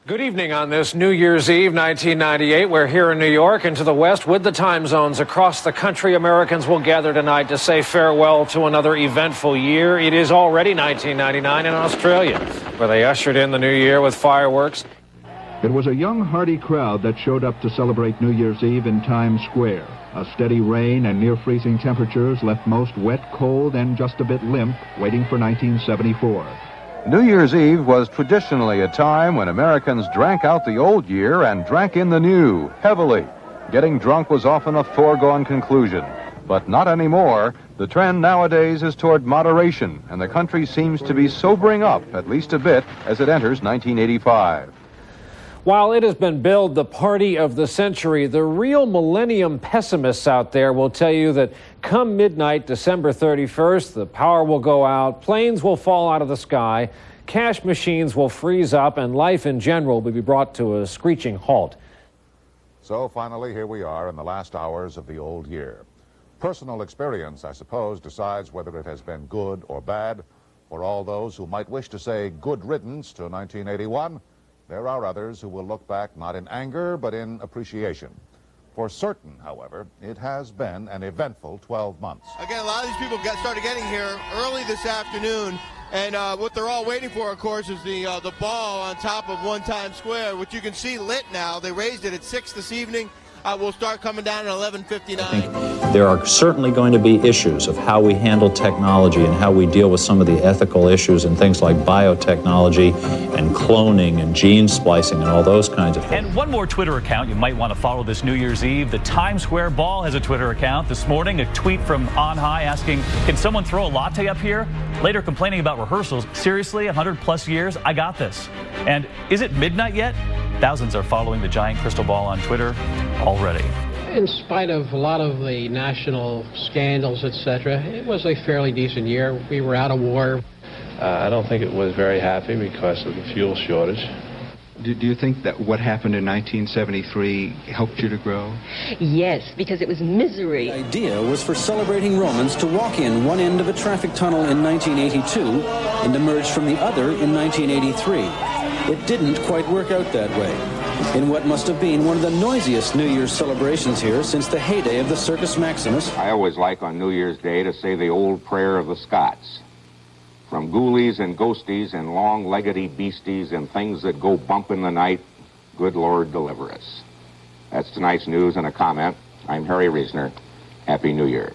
Good evening on this New Year's Eve, 1998. We're here in New York and to the west with the time zones across the country. Americans will gather tonight to say farewell to another eventful year. It is already 1999 in Australia, where they ushered in the new year with fireworks. It was a young, hearty crowd that showed up to celebrate New Year's Eve in Times Square. A steady rain and near-freezing temperatures left most wet, cold, and just a bit limp, waiting for 1974. New Year's Eve was traditionally a time when Americans drank out the old year and drank in the new, heavily. Getting drunk was often a foregone conclusion. But not anymore. The trend nowadays is toward moderation, and the country seems to be sobering up, at least a bit, as it enters 1985. While it has been billed the party of the century, the real millennium pessimists out there will tell you that come midnight, December 31st, the power will go out, planes will fall out of the sky, cash machines will freeze up, and life in general will be brought to a screeching halt. So finally, here we are in the last hours of the old year. Personal experience, I suppose, decides whether it has been good or bad. For all those who might wish to say good riddance to 1981, there are others who will look back not in anger, but in appreciation. For certain, however, it has been an eventful 12 months. Again, a lot of these people started getting here early this afternoon, and what they're all waiting for, of course, is the ball on top of One Times Square, which you can see lit now. They raised it at 6 this evening. We'll start coming down at 11:59. I think there are certainly going to be issues of how we handle technology and how we deal with some of the ethical issues and things like biotechnology and cloning and gene splicing and all those kinds of things. And one more Twitter account you might want to follow this New Year's Eve. The Times Square Ball has a Twitter account. This morning, a tweet from On High asking, can someone throw a latte up here? Later complaining about rehearsals. Seriously, 100+ years? I got this. And is it midnight yet? Thousands are following the giant crystal ball on Twitter already. In spite of a lot of the national scandals, etc., it was a fairly decent year. We were out of war. I don't think it was very happy because of the fuel shortage. Do you think that what happened in 1973 helped you to grow? Yes, because it was misery. The idea was for celebrating Romans to walk in one end of a traffic tunnel in 1982 and emerge from the other in 1983. It didn't quite work out that way. In what must have been one of the noisiest New Year's celebrations here since the heyday of the Circus Maximus. I always like on New Year's Day to say the old prayer of the Scots. From ghoulies and ghosties and long-leggedy beasties and things that go bump in the night, good Lord deliver us. That's tonight's news and a comment. I'm Harry Reisner. Happy New Year.